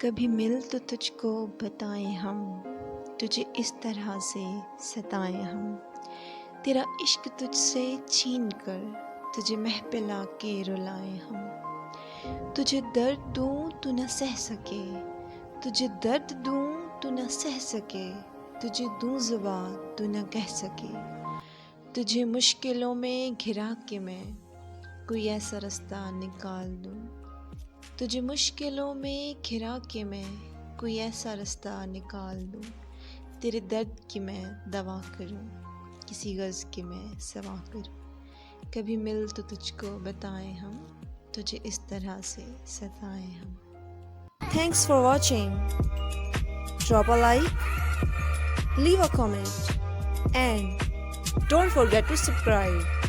کبھی مل تو تجھ کو بتائیں ہم، تجھے اس طرح سے ستائیں ہم، تیرا عشق تجھ سے چھین کر تجھے محفل آ کے رلائیں ہم، تجھے درد دوں تو نہ سہ سکے، تجھے درد دوں تو نہ سہ سکے، تجھے دوں زبان تو نہ کہہ سکے، تجھے مشکلوں میں گھرا کے میں کوئی ایسا رستہ نکال دوں، تجھے مشکلوں میں گھرا کے میں کوئی ایسا رستہ نکال دوں، تیرے درد کی میں دوا کروں، کسی غرض کی میں سوا کروں، کبھی مل تو تجھ کو بتائیں ہم، تجھے اس طرح سے ستائیں ہم۔ Thanks for watching. Drop a like, leave a comment, and don't forget to subscribe.